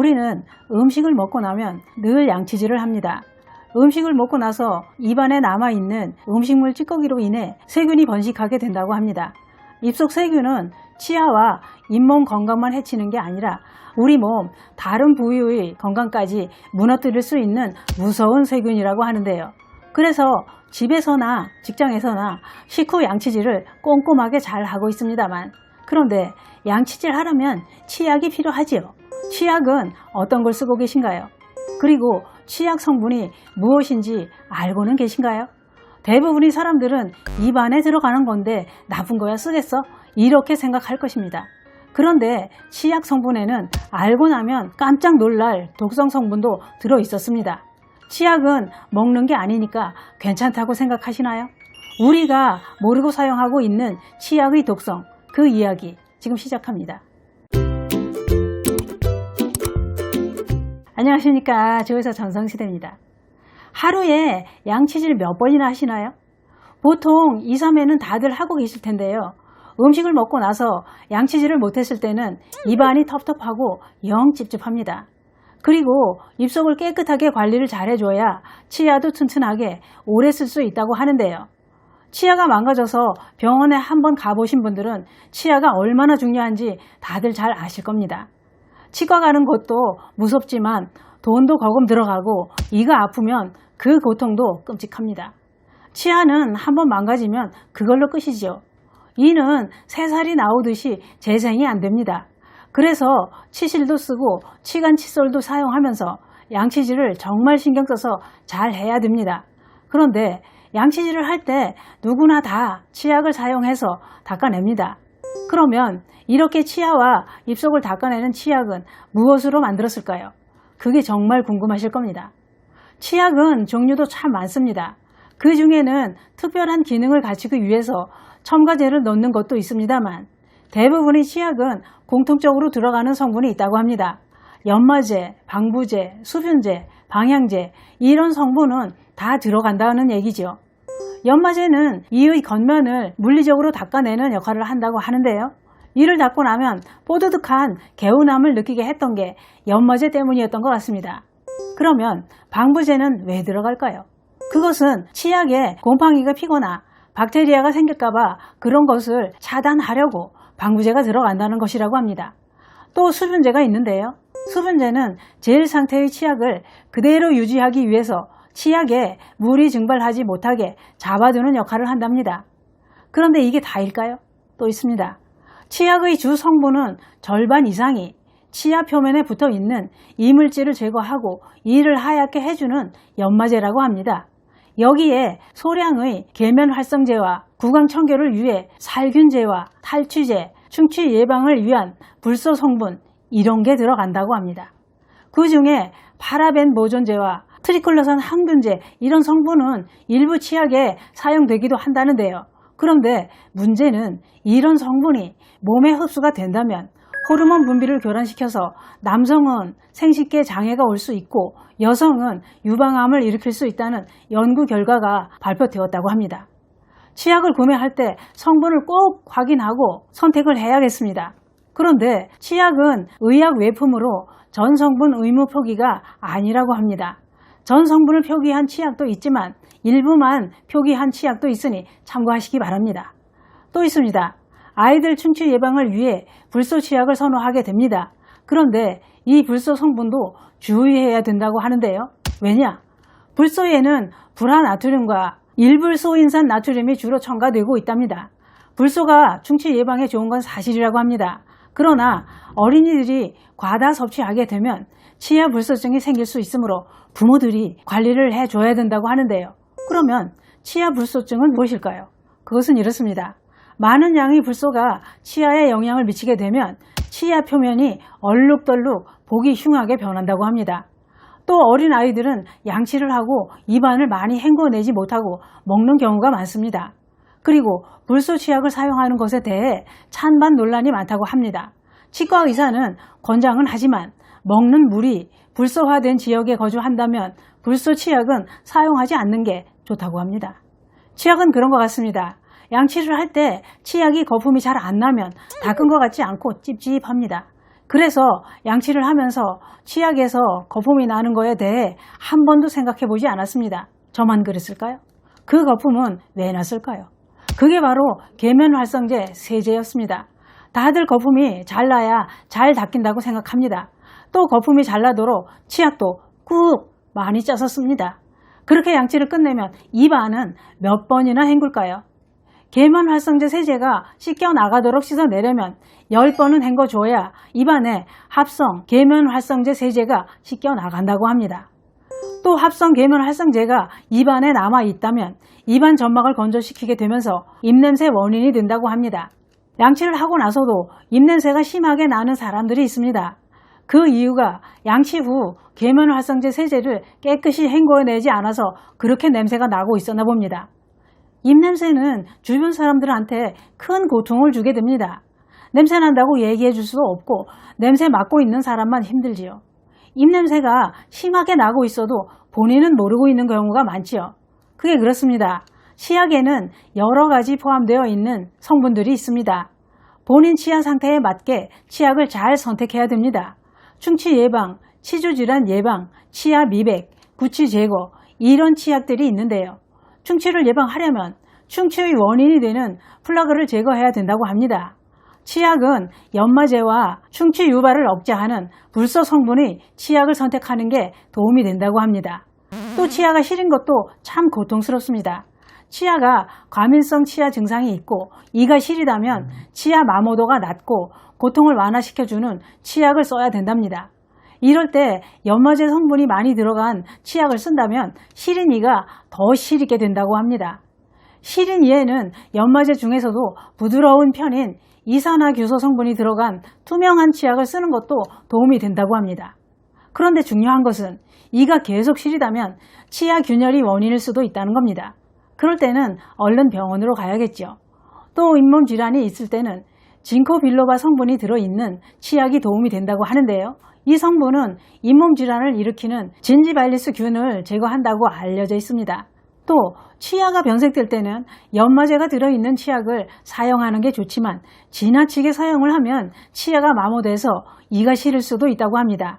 우리는 음식을 먹고 나면 늘 양치질을 합니다. 음식을 먹고 나서 입안에 남아있는 음식물 찌꺼기로 인해 세균이 번식하게 된다고 합니다. 입속 세균은 치아와 잇몸 건강만 해치는 게 아니라 우리 몸 다른 부위의 건강까지 무너뜨릴 수 있는 무서운 세균이라고 하는데요. 그래서 집에서나 직장에서나 식후 양치질을 꼼꼼하게 잘 하고 있습니다만, 그런데 양치질 하려면 치약이 필요하지요. 치약은 어떤 걸 쓰고 계신가요? 그리고 치약 성분이 무엇인지 알고는 계신가요? 대부분의 사람들은 입안에 들어가는 건데 나쁜 거야 쓰겠어? 이렇게 생각할 것입니다. 그런데 치약 성분에는 알고 나면 깜짝 놀랄 독성 성분도 들어 있었습니다. 치약은 먹는 게 아니니까 괜찮다고 생각하시나요? 우리가 모르고 사용하고 있는 치약의 독성, 그 이야기 지금 시작합니다. 안녕하십니까. 조회사 전성시대입니다. 하루에 양치질 몇 번이나 하시나요? 보통 2, 3회는 다들 하고 계실 텐데요. 음식을 먹고 나서 양치질을 못했을 때는 입안이 텁텁하고 영 찝찝합니다. 그리고 입속을 깨끗하게 관리를 잘 해줘야 치아도 튼튼하게 오래 쓸 수 있다고 하는데요. 치아가 망가져서 병원에 한번 가보신 분들은 치아가 얼마나 중요한지 다들 잘 아실 겁니다. 치과 가는 것도 무섭지만 돈도 거금 들어가고 이가 아프면 그 고통도 끔찍합니다. 치아는 한번 망가지면 그걸로 끝이지요. 이는 새살이 나오듯이 재생이 안 됩니다. 그래서 치실도 쓰고 치간 칫솔도 사용하면서 양치질을 정말 신경 써서 잘 해야 됩니다. 그런데 양치질을 할 때 누구나 다 치약을 사용해서 닦아냅니다. 그러면 이렇게 치아와 입속을 닦아내는 치약은 무엇으로 만들었을까요? 그게 정말 궁금하실 겁니다. 치약은 종류도 참 많습니다. 그 중에는 특별한 기능을 갖추기 위해서 첨가제를 넣는 것도 있습니다만, 대부분의 치약은 공통적으로 들어가는 성분이 있다고 합니다. 연마제, 방부제, 수분제, 방향제, 이런 성분은 다 들어간다는 얘기죠. 연마제는 이의 겉면을 물리적으로 닦아내는 역할을 한다고 하는데요. 이를 닦고 나면 뽀드득한 개운함을 느끼게 했던 게 연마제 때문이었던 것 같습니다. 그러면 방부제는 왜 들어갈까요? 그것은 치약에 곰팡이가 피거나 박테리아가 생길까봐 그런 것을 차단하려고 방부제가 들어간다는 것이라고 합니다. 또 수분제가 있는데요. 수분제는 젤 상태의 치약을 그대로 유지하기 위해서 치약에 물이 증발하지 못하게 잡아두는 역할을 한답니다. 그런데 이게 다일까요? 또 있습니다. 치약의 주 성분은 절반 이상이 치아 표면에 붙어 있는 이물질을 제거하고 이를 하얗게 해주는 연마제라고 합니다. 여기에 소량의 계면 활성제와 구강 청결을 위해 살균제와 탈취제, 충치 예방을 위한 불소 성분, 이런 게 들어간다고 합니다. 그 중에 파라벤 보존제와 트리클로산 항균제, 이런 성분은 일부 치약에 사용되기도 한다는데요. 그런데 문제는 이런 성분이 몸에 흡수가 된다면 호르몬 분비를 교란시켜서 남성은 생식기에 장애가 올 수 있고 여성은 유방암을 일으킬 수 있다는 연구 결과가 발표되었다고 합니다. 치약을 구매할 때 성분을 꼭 확인하고 선택을 해야겠습니다. 그런데 치약은 의약 외품으로 전 성분 의무 표기가 아니라고 합니다. 전 성분을 표기한 치약도 있지만 일부만 표기한 치약도 있으니 참고하시기 바랍니다. 또 있습니다. 아이들 충치 예방을 위해 불소 치약을 선호하게 됩니다. 그런데 이 불소 성분도 주의해야 된다고 하는데요. 왜냐? 불소에는 불화나트륨과 일불소인산 나트륨이 주로 첨가되고 있답니다. 불소가 충치 예방에 좋은 건 사실이라고 합니다. 그러나 어린이들이 과다 섭취하게 되면 치아 불소증이 생길 수 있으므로 부모들이 관리를 해줘야 된다고 하는데요. 그러면 치아 불소증은 무엇일까요? 그것은 이렇습니다. 많은 양의 불소가 치아에 영향을 미치게 되면 치아 표면이 얼룩덜룩 보기 흉하게 변한다고 합니다. 또 어린 아이들은 양치를 하고 입안을 많이 헹궈내지 못하고 먹는 경우가 많습니다. 그리고 불소 치약을 사용하는 것에 대해 찬반 논란이 많다고 합니다. 치과 의사는 권장은 하지만 먹는 물이 불소화된 지역에 거주한다면 불소 치약은 사용하지 않는 게 좋다고 합니다. 치약은 그런 것 같습니다. 양치를 할 때 치약이 거품이 잘 안 나면 닦은 것 같지 않고 찝찝합니다. 그래서 양치를 하면서 치약에서 거품이 나는 거에 대해 한 번도 생각해 보지 않았습니다. 저만 그랬을까요? 그 거품은 왜 났을까요? 그게 바로 계면활성제 세제였습니다. 다들 거품이 잘 나야 잘 닦인다고 생각합니다. 또 거품이 잘 나도록 치약도 꾹 많이 짜서 씁니다. 그렇게 양치를 끝내면 입 안은 몇 번이나 헹굴까요? 계면활성제 세제가 씻겨 나가도록 씻어내려면 10번은 헹궈줘야 입안에 합성 계면활성제 세제가 씻겨 나간다고 합니다. 또 합성 계면활성제가 입안에 남아있다면 입안 점막을 건조시키게 되면서 입냄새 원인이 된다고 합니다. 양치를 하고 나서도 입냄새가 심하게 나는 사람들이 있습니다. 그 이유가 양치 후 계면활성제 세제를 깨끗이 헹궈내지 않아서 그렇게 냄새가 나고 있었나 봅니다. 입냄새는 주변 사람들한테 큰 고통을 주게 됩니다. 냄새 난다고 얘기해 줄 수도 없고 냄새 맡고 있는 사람만 힘들지요. 입냄새가 심하게 나고 있어도 본인은 모르고 있는 경우가 많지요. 그게 그렇습니다. 치약에는 여러 가지 포함되어 있는 성분들이 있습니다. 본인 치아 상태에 맞게 치약을 잘 선택해야 됩니다. 충치 예방, 치주질환 예방, 치아 미백, 구취 제거 이런 치약들이 있는데요. 충치를 예방하려면 충치의 원인이 되는 플라그를 제거해야 된다고 합니다. 치약은 연마제와 충치 유발을 억제하는 불소 성분의 치약을 선택하는 게 도움이 된다고 합니다. 또 치아가 시린 것도 참 고통스럽습니다. 치아가 과민성 치아 증상이 있고 이가 시리다면 치아 마모도가 낮고 고통을 완화시켜주는 치약을 써야 된답니다. 이럴 때 연마제 성분이 많이 들어간 치약을 쓴다면 시린 이가 더 시리게 된다고 합니다. 시린 이에는 연마제 중에서도 부드러운 편인 이산화규소 성분이 들어간 투명한 치약을 쓰는 것도 도움이 된다고 합니다. 그런데 중요한 것은 이가 계속 시리다면 치아 균열이 원인일 수도 있다는 겁니다. 그럴 때는 얼른 병원으로 가야겠죠. 또 잇몸 질환이 있을 때는 진코 빌로바 성분이 들어있는 치약이 도움이 된다고 하는데요. 이 성분은 잇몸 질환을 일으키는 진지발리스 균을 제거한다고 알려져 있습니다. 또 치아가 변색될 때는 연마제가 들어있는 치약을 사용하는 게 좋지만 지나치게 사용을 하면 치아가 마모돼서 이가 시릴 수도 있다고 합니다.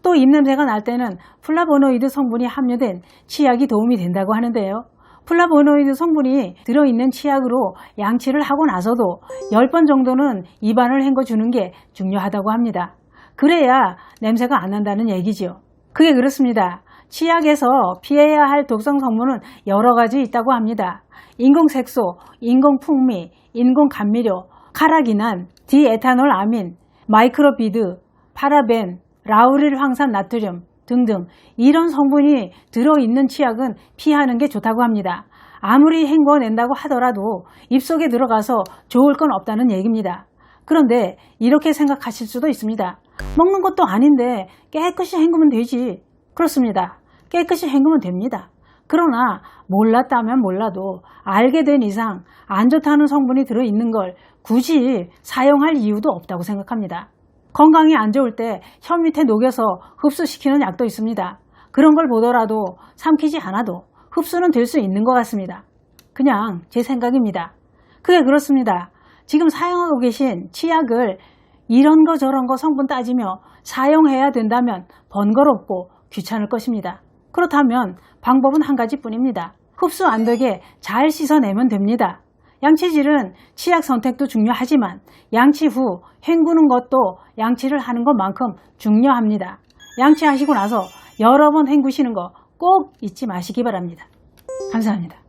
또 입냄새가 날 때는 플라보노이드 성분이 함유된 치약이 도움이 된다고 하는데요. 플라보노이드 성분이 들어있는 치약으로 양치를 하고 나서도 10번 정도는 입안을 헹궈주는 게 중요하다고 합니다. 그래야 냄새가 안 난다는 얘기지요. 그게 그렇습니다. 치약에서 피해야 할 독성 성분은 여러 가지 있다고 합니다. 인공색소, 인공풍미, 인공감미료, 카라기난, 디에타놀 아민, 마이크로비드, 파라벤, 라우릴 황산 나트륨 등등 이런 성분이 들어있는 치약은 피하는 게 좋다고 합니다. 아무리 헹궈낸다고 하더라도 입속에 들어가서 좋을 건 없다는 얘기입니다. 그런데 이렇게 생각하실 수도 있습니다. 먹는 것도 아닌데 깨끗이 헹구면 되지. 그렇습니다. 깨끗이 헹구면 됩니다. 그러나 몰랐다면 몰라도 알게 된 이상 안 좋다는 성분이 들어있는 걸 굳이 사용할 이유도 없다고 생각합니다. 건강이 안 좋을 때 혀 밑에 녹여서 흡수시키는 약도 있습니다. 그런 걸 보더라도 삼키지 않아도 흡수는 될 수 있는 것 같습니다. 그냥 제 생각입니다. 그게 그렇습니다. 지금 사용하고 계신 치약을 이런 거 저런 거 성분 따지며 사용해야 된다면 번거롭고 귀찮을 것입니다. 그렇다면 방법은 한 가지뿐입니다. 흡수 안 되게 잘 씻어내면 됩니다. 양치질은 치약 선택도 중요하지만 양치 후 헹구는 것도 양치를 하는 것만큼 중요합니다. 양치하시고 나서 여러 번 헹구시는 거 꼭 잊지 마시기 바랍니다. 감사합니다.